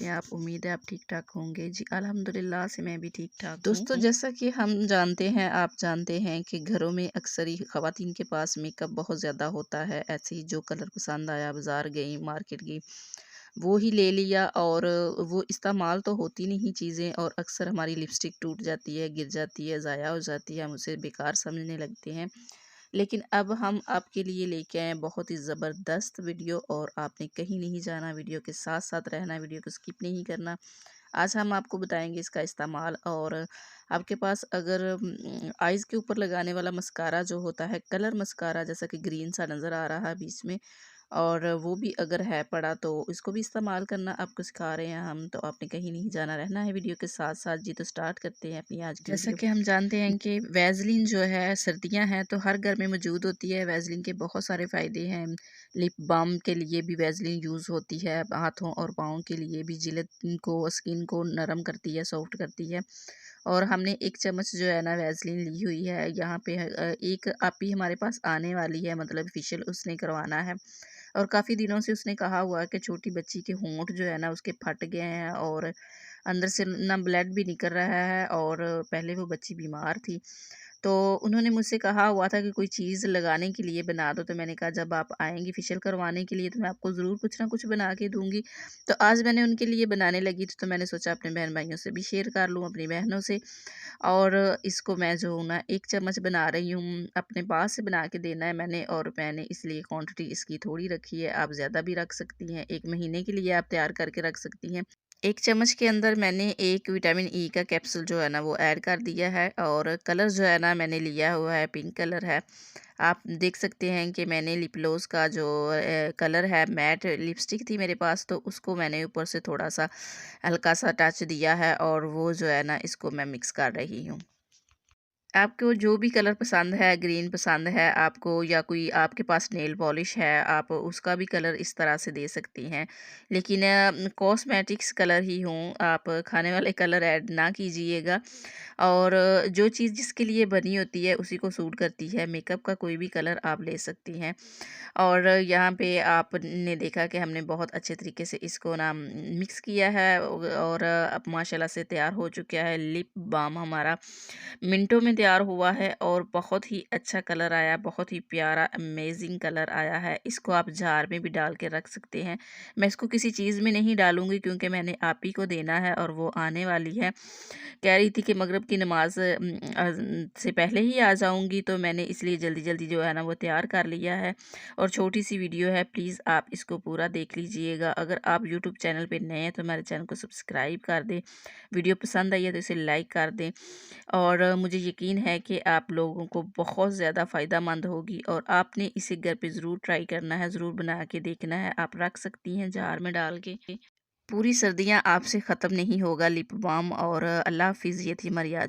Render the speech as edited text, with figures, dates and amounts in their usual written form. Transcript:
आप? उम्मीद है आप ठीक-ठाक होंगे। जी, अल्हम्दुलिल्लाह से मैं भी ठीक-ठाक हूँ। दोस्तों, जैसा कि हम जानते हैं, आप जानते हैं कि घरों में अक्सर ही ख़वातीन के पास मेकअप बहुत ज़्यादा होता है। ऐसे ही जो कलर पसंद आया, बाज़ार गई, मार्केट गई, वो ही ले लिया और वो इस्तेमाल तो होती नहीं चीज़ें और अक्सर हमारी लिपस्टिक टूट जाती है, गिर जाती है, ज़ाया हो जाती है, हम उसे बेकार समझने लगते हैं। लेकिन अब हम आपके लिए लेके आए हैं बहुत ही ज़बरदस्त वीडियो और आपने कहीं नहीं जाना, वीडियो के साथ-साथ रहना, वीडियो को स्किप नहीं करना। आज हम आपको बताएँगे इसका इस्तेमाल और आपके पास अगर आइज़ के ऊपर लगाने वाला मस्कारा जो होता है, कलर मस्कारा जैसा कि ग्रीन सा नज़र आ रहा है बीच में और वो भी अगर है पड़ा तो इसको भी इस्तेमाल करना आपको सिखा रहे हैं हम, तो आपने कहीं नहीं जाना, रहना है वीडियो के साथ-साथ। जी, तो स्टार्ट करते हैं अपनी आज की जैसा वीडियो। कि हम जानते हैं कि वैज़लीन जो है सर्दियाँ हैं तो हर घर में मौजूद होती है। वैज़लीन के बहुत सारे फ़ायदे हैं। लिप बाम के लिए भी वैज़लीन यूज़ होती है, हाथों और पाँव के लिए भी जिल्द को, स्किन को नरम करती है, सॉफ्ट करती है। और हमने 1 चम्मच जो है ना वैज़लीन ली हुई है। यहाँ पे एक आपी हमारे पास आने वाली है, मतलब फेशियल उसने करवाना है और काफ़ी दिनों से उसने कहा हुआ है कि छोटी बच्ची के होंठ जो है ना उसके फट गए हैं और अंदर से ना ब्लड भी निकल रहा है और पहले वो बच्ची बीमार थी। तो उन्होंने मुझसे कहा हुआ था कि कोई चीज़ लगाने के लिए बना दो, तो मैंने कहा जब आप आएँगी फेशियल करवाने के लिए तो मैं आपको ज़रूर कुछ ना कुछ बना के दूँगी। तो आज मैंने उनके लिए बनाने लगी थी, तो मैंने सोचा अपने बहन-भाइयों से भी शेयर कर लूँ, अपनी बहनों से। और इसको मैं जो हूँ ना 1 चम्मच बना रही हूँ, अपने पास से बना के देना है मैंने और मैंने इसलिए क्वांटिटी इसकी थोड़ी रखी है, आप ज़्यादा भी रख सकती हैं, 1 महीने के लिए आप तैयार करके रख सकती हैं। 1 चम्मच के अंदर मैंने 1 विटामिन ई का कैप्सूल जो है ना वो ऐड कर दिया है और कलर जो है ना मैंने लिया हुआ है पिंक कलर है। आप देख सकते हैं कि मैंने लिप ग्लॉस का जो कलर है, मैट लिपस्टिक थी मेरे पास तो उसको मैंने ऊपर से थोड़ा-सा हल्का-सा टच दिया है और वो जो है ना इसको मैं मिक्स कर रही हूँ। आपको जो भी कलर पसंद है, ग्रीन पसंद है आपको या कोई आपके पास नेल पॉलिश है, आप उसका भी कलर इस तरह से दे सकती हैं। लेकिन कॉस्मेटिक्स कलर ही हों, आप खाने वाले कलर ऐड ना कीजिएगा। और जो चीज़ जिसके लिए बनी होती है उसी को सूट करती है। मेकअप का कोई भी कलर आप ले सकती हैं। और यहाँ पे आपने देखा कि हमने बहुत अच्छे तरीके से इसको ना मिक्स किया है और अब माशाल्लाह से तैयार हो चुका है लिप बाम हमारा। मिनटों में तैयार हुआ है और बहुत ही अच्छा कलर आया, बहुत ही प्यारा अमेजिंग कलर आया है। इसको आप जार में भी डाल के रख सकते हैं। मैं इसको किसी चीज़ में नहीं डालूँगी क्योंकि मैंने आप ही को देना है और वो आने वाली है। कह रही थी कि मगरिब की नमाज़ से पहले ही आ जाऊँगी, तो मैंने इसलिए जल्दी-जल्दी जो है ना वो तैयार कर लिया है और छोटी-सी वीडियो है, प्लीज़ आप इसको पूरा देख लीजिएगा। अगर आप यूट्यूब चैनल पे नए हैं तो हमारे चैनल को सब्सक्राइब कर दें। वीडियो पसंद आई है तो इसे लाइक कर दें और मुझे यकीन है कि आप लोगों को बहुत ज़्यादा फ़ायदेमंद होगी और आपने इसे घर पे ज़रूर ट्राई करना है, ज़रूर बना के देखना है। आप रख सकती हैं जार में डाल के। पूरी सर्दियाँ आपसे ख़त्म नहीं होगा लिप बाम और अल्लाह हाफ़िज़। ये थी हमारी आज